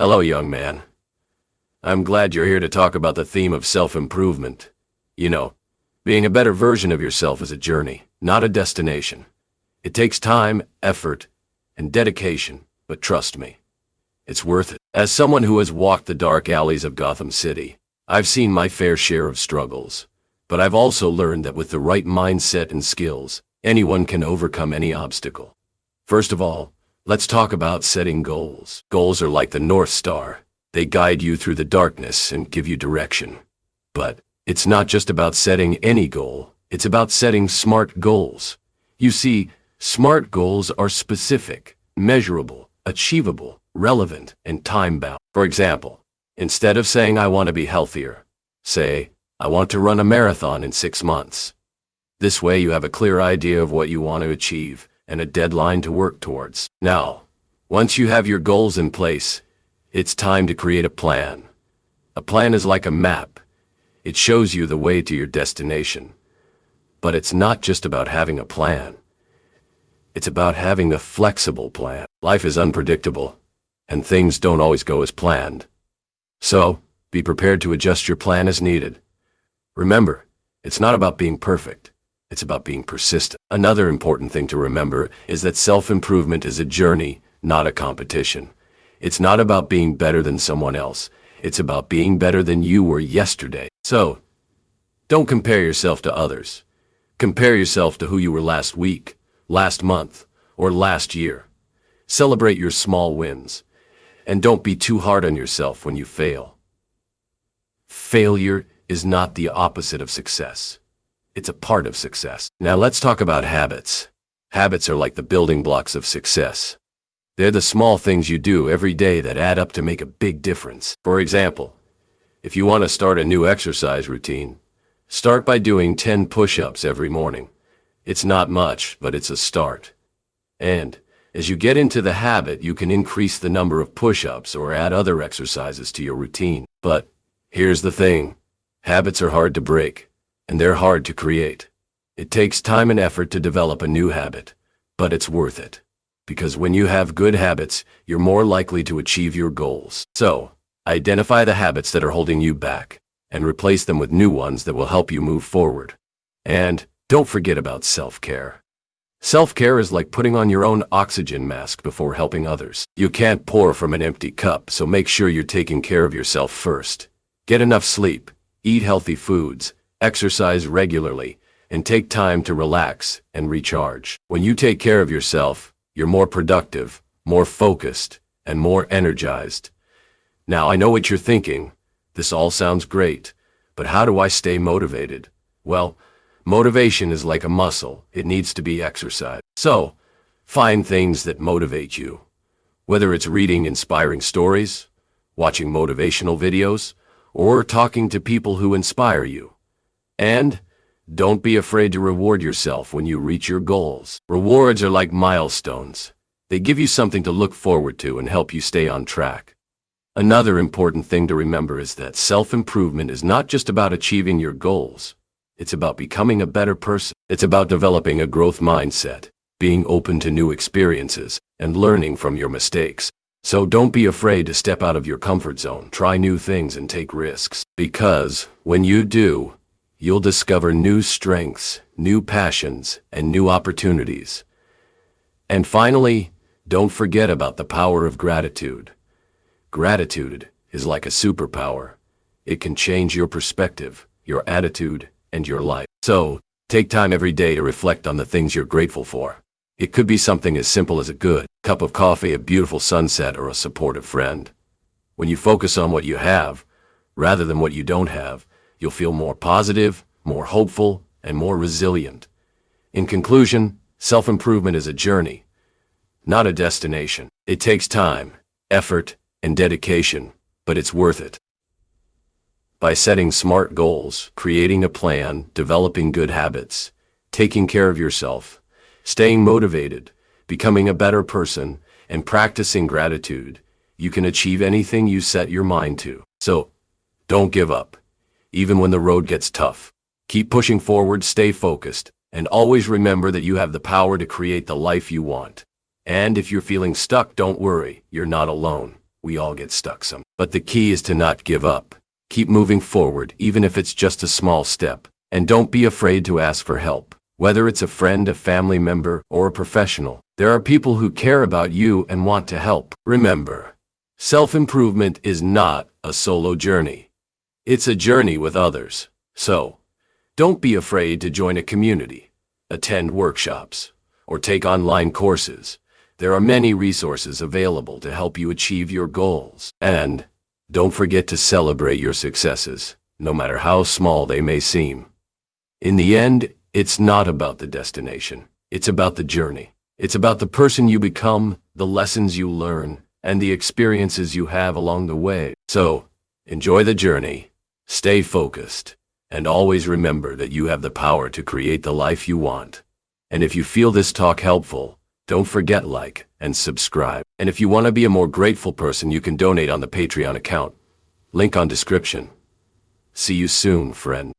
Hello, young man. I'm glad you're here to talk about the theme of self-improvement. You know, being a better version of yourself is a journey, not a destination. It takes time, effort, and dedication, but trust me, it's worth it. As someone who has walked the dark alleys of Gotham City, I've seen my fair share of struggles, but I've also learned that with the right mindset and skills, anyone can overcome any obstacle. First of all, let's talk about setting goals. Goals are like the North Star. They guide you through the darkness and give you direction. But it's not just about setting any goal, it's about setting smart goals. You see, smart goals are specific, measurable, achievable, relevant, and time-bound. For example, instead of saying I want to be healthier, say, I want to run a marathon in 6 months. This way you have a clear idea of what you want to achieve and a deadline to work towards. Now, once you have your goals in place, it's time to create a plan. A plan is like a map. It shows you the way to your destination. But it's not just about having a plan. It's about having a flexible plan. Life is unpredictable, and things don't always go as planned. So, be prepared to adjust your plan as needed. Remember, it's not about being perfect. It's about being persistent. Another important thing to remember is that self-improvement is a journey, not a competition. It's not about being better than someone else. It's about being better than you were yesterday. So, don't compare yourself to others. Compare yourself to who you were last week, last month, or last year. Celebrate your small wins. And don't be too hard on yourself when you fail. Failure is not the opposite of success. It's a part of success. Now let's talk about habits. Habits are like the building blocks of success. They're the small things you do every day that add up to make a big difference. For example, if you want to start a new exercise routine, start by doing 10 push-ups every morning. It's not much, but it's a start. And as you get into the habit, you can increase the number of push-ups or add other exercises to your routine. But here's the thing. Habits are hard to break, and they're hard to create. It takes time and effort to develop a new habit, but it's worth it. Because when you have good habits, you're more likely to achieve your goals. So, identify the habits that are holding you back, and replace them with new ones that will help you move forward. And don't forget about self-care. Self-care is like putting on your own oxygen mask before helping others. You can't pour from an empty cup, so make sure you're taking care of yourself first. Get enough sleep, eat healthy foods, exercise regularly, and take time to relax and recharge. When you take care of yourself, you're more productive, more focused, and more energized. Now, I know what you're thinking. This all sounds great, but how do I stay motivated? Well, motivation is like a muscle. It needs to be exercised. So, find things that motivate you. Whether it's reading inspiring stories, watching motivational videos, or talking to people who inspire you. And don't be afraid to reward yourself when you reach your goals. Rewards are like milestones. They give you something to look forward to and help you stay on track. Another important thing to remember is that self-improvement is not just about achieving your goals. It's about becoming a better person. It's about developing a growth mindset, being open to new experiences, and learning from your mistakes. So don't be afraid to step out of your comfort zone, try new things, and take risks. Because when you do, you'll discover new strengths, new passions, and new opportunities. And finally, don't forget about the power of gratitude. Gratitude is like a superpower. It can change your perspective, your attitude, and your life. So, take time every day to reflect on the things you're grateful for. It could be something as simple as a good cup of coffee, a beautiful sunset, or a supportive friend. When you focus on what you have, rather than what you don't have, you'll feel more positive, more hopeful, and more resilient. In conclusion, self-improvement is a journey, not a destination. It takes time, effort, and dedication, but it's worth it. By setting smart goals, creating a plan, developing good habits, taking care of yourself, staying motivated, becoming a better person, and practicing gratitude, you can achieve anything you set your mind to. So, don't give up. Even when the road gets tough, keep pushing forward, stay focused, and always remember that you have the power to create the life you want. And if you're feeling stuck, don't worry, you're not alone. We all get stuck some. But the key is to not give up. Keep moving forward, even if it's just a small step. And don't be afraid to ask for help. Whether it's a friend, a family member, or a professional, there are people who care about you and want to help. Remember, self-improvement is not a solo journey. It's a journey with others. So, don't be afraid to join a community, attend workshops, or take online courses. There are many resources available to help you achieve your goals. And don't forget to celebrate your successes, no matter how small they may seem. In the end, it's not about the destination. It's about the journey. It's about the person you become, the lessons you learn, and the experiences you have along the way. So, enjoy the journey, stay focused, and always remember that you have the power to create the life you want. And if you feel this talk helpful, don't forget like and subscribe. And if you want to be a more grateful person, you can donate on the Patreon account. Link on description. See you soon, friend.